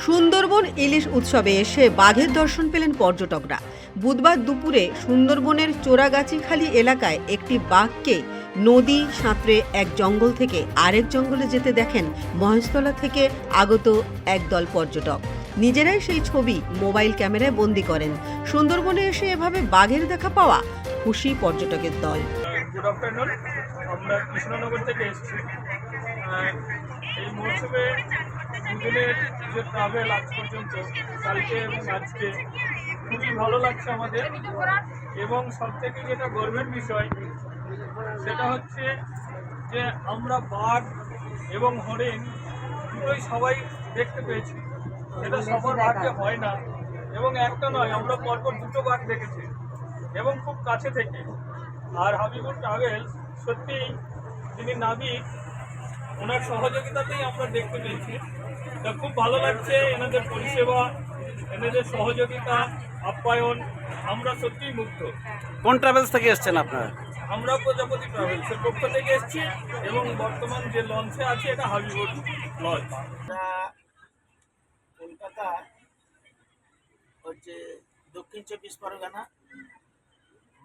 সুন্দরবন ইলিশ উৎসবে এসে বাঘের দর্শন পেলেন পর্যটকরা। বুধবার দুপুরে সুন্দরবনের চোরাগাছিখালি এলাকায় একটি বাঘকে নদী সাঁতরে এক জঙ্গল থেকে আরেক জঙ্গলে যেতে দেখেন মহেশতলা থেকে আগত একদল পর্যটক। নিজেরাই সেই ছবি মোবাইল ক্যামেরায় বন্দি করেন। সুন্দরবনে এসে এভাবে বাঘের দেখা পাওয়া খুশি পর্যটকের দল। গুড আফটারনুন, আমরা কৃষ্ণনগর থেকে এসেছি। এই মৌসুমে দুদিনের যে ট্রাভেল আজ পর্যন্ত, কালকে এবং আজকে খুবই ভালো লাগছে আমাদের। এবং সবথেকে যেটা গর্বের বিষয় সেটা হচ্ছে যে আমরা বাঘ এবং হরিণ দুটোই সবাই দেখতে পেয়েছি। এটা সবার ভাগ্যে হয় না, এবং একটা নয়, আমরা পরপর দুটো বাঘ দেখেছি এবং খুব কাছে থেকে। আর হাবিবুর ট্রাভেলস সত্যি যিনি নাবিক, ওনার সহযোগিতাতেই আমরা দেখতে পেয়েছি। তা খুব ভালো লাগছে, এনাদের পরিষেবা, এনাদের সহযোগিতা, আপ্যায়ন, আমরা সত্যিই মুগ্ধ। কোন ট্রাভেলস থেকে এসেছেন আপনারা? আমরা প্রজাপতি ট্রাভেলসের পক্ষ থেকে এসেছি এবং বর্তমান যে লঞ্চে আছে এটা হাবিবুর লঞ্চ। কলকাতা হচ্ছে দক্ষিণ 24 পরগনা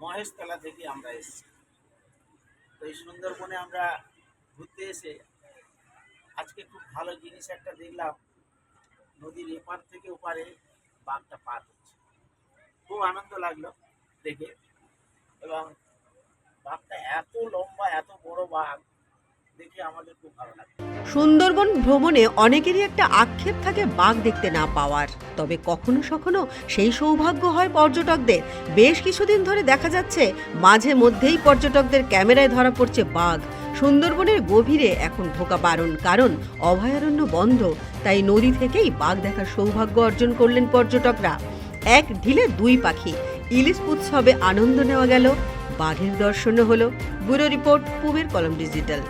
মহেশতলা থেকে আমরা এসেছি। তো এই সুন্দরবনে আমরা ঘুরতে এসে আজকে খুব ভালো জিনিস একটা দেখলাম। নদীর এপার থেকে ওপারে বাঘটা পার হচ্ছে, খুব আনন্দ লাগলো দেখে। এবং বাঘটা এত লম্বা, এত বড় বাঘ দেখে আমাদের খুব ভালো লাগলো। সুন্দরবন ভ্রমণে অনেকেরই একটা আক্ষেপ থাকে বাঘ দেখতে না পাওয়ার, তবে কখনো কখনো সেই সৌভাগ্য হয় পর্যটকদের। বেশ কিছুদিন ধরে দেখা যাচ্ছে মাঝে মধ্যেই পর্যটকদের ক্যামেরায় ধরা পড়ছে বাঘ। সুন্দরবনের গভীরে এখন ঢোকা বারণ, কারণ অভয়ারণ্য বন্ধ। তাই নদী থেকেই বাঘ দেখার সৌভাগ্য অর্জন করলেন পর্যটকরা। এক ঢিলে দুই পাখি, ইলিশ উৎসবে আনন্দ নেওয়া গেল, বাঘের দর্শনও হলো। ব্যুরো রিপোর্ট, পুবের কলম ডিজিটাল।